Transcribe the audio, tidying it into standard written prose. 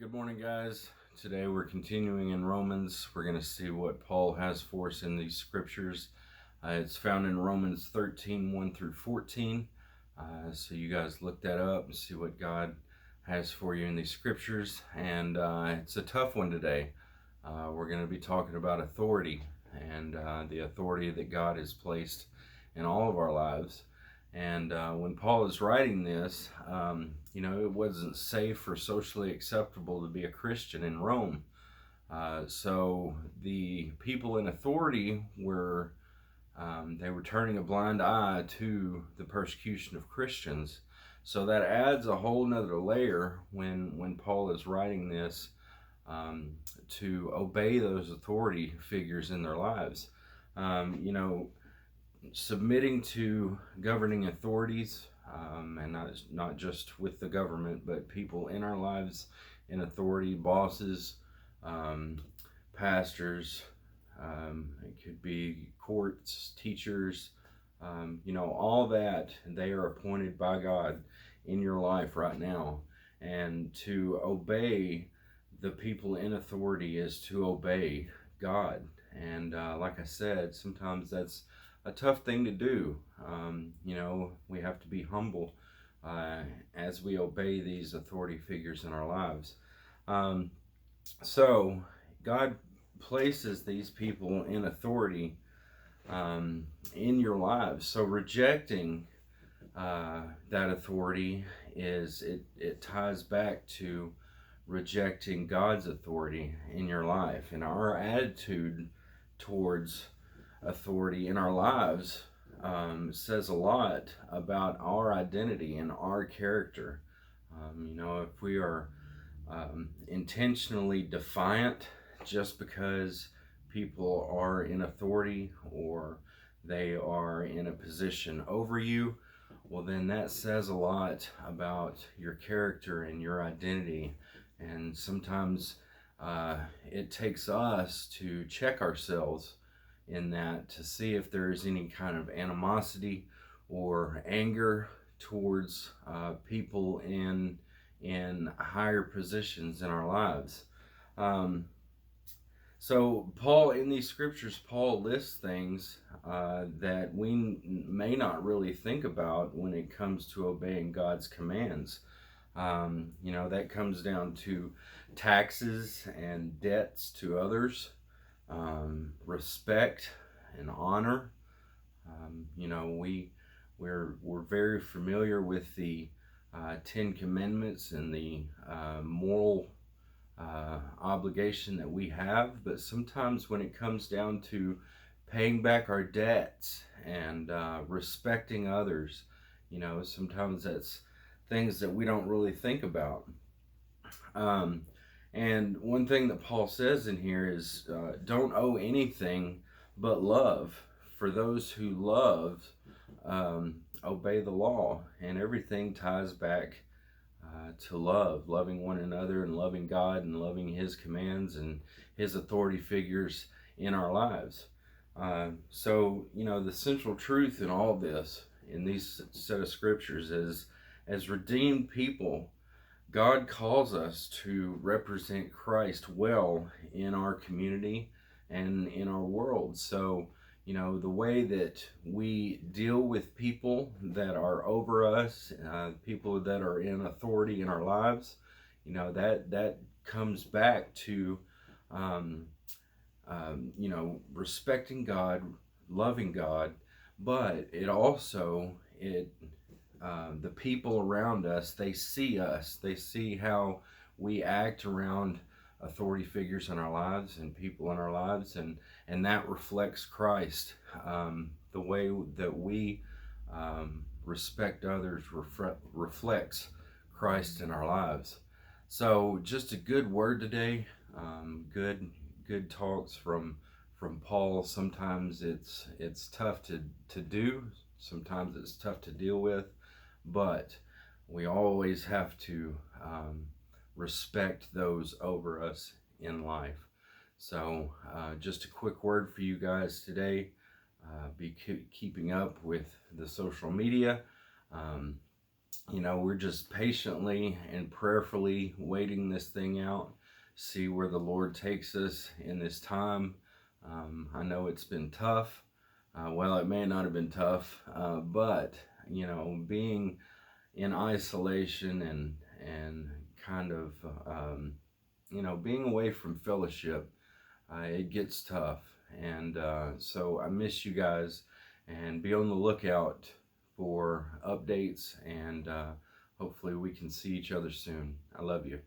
Good morning, guys. Today we're continuing in Romans. We're going to see what Paul has for us in these scriptures. It's found in Romans 13, 1 through 14. So you guys look that up and see what God has for you in these scriptures. And it's a tough one today. We're going to be talking about authority and the authority that God has placed in all of our lives. And when Paul is writing this, it wasn't safe or socially acceptable to be a Christian in Rome. So the people in authority were they were turning a blind eye to the persecution of Christians. So that adds a whole nother layer when Paul is writing this, to obey those authority figures in their lives. Submitting to governing authorities, and not just with the government, but people in our lives in authority, bosses, pastors, it could be courts, teachers, all that. They are appointed by God in your life right now. And to obey the people in authority is to obey God. And like I said, sometimes that's a tough thing to do. We have to be humble as we obey these authority figures in our lives. So God places these people in authority in your lives. So rejecting that authority it ties back to rejecting God's authority in your life. And our attitude towards authority in our lives says a lot about our identity and our character. If we are intentionally defiant just because people are in authority or they are in a position over you, well, then that says a lot about your character and your identity. And sometimes it takes us to check ourselves in that, to see if there is any kind of animosity or anger towards people in higher positions in our lives. So Paul, in these scriptures, Paul lists things that we may not really think about when it comes to obeying God's commands. That comes down to taxes and debts to others, respect and honor. We're very familiar with the Ten Commandments and the moral obligation that we have, but sometimes when it comes down to paying back our debts and respecting others, sometimes that's things that we don't really think about. And one thing that Paul says in here is don't owe anything but love. For those who love, obey the law. And everything ties back to love, loving one another and loving God and loving His commands and His authority figures in our lives. So, the central truth in all this, in these set of scriptures, is as redeemed people, God calls us to represent Christ well in our community and in our world. So, the way that we deal with people that are over us, people that are in authority in our lives, that comes back to, respecting God, loving God, but it also, the people around us, they see how we act around authority figures in our lives and people in our lives, and that reflects Christ. The way that we respect others reflects Christ in our lives. So just a good word today. Good talks from Paul. Sometimes it's tough to do. Sometimes it's tough to deal with, but we always have to respect those over us in life. So just a quick word for you guys today. Be keeping up with the social media. we're just patiently and prayerfully waiting this thing out, see where the Lord takes us in this time. I know it's been tough. Well, it may not have been tough, but being in isolation and kind of being away from fellowship, it gets tough. And so I miss you guys, and be on the lookout for updates, and hopefully we can see each other soon. I love you.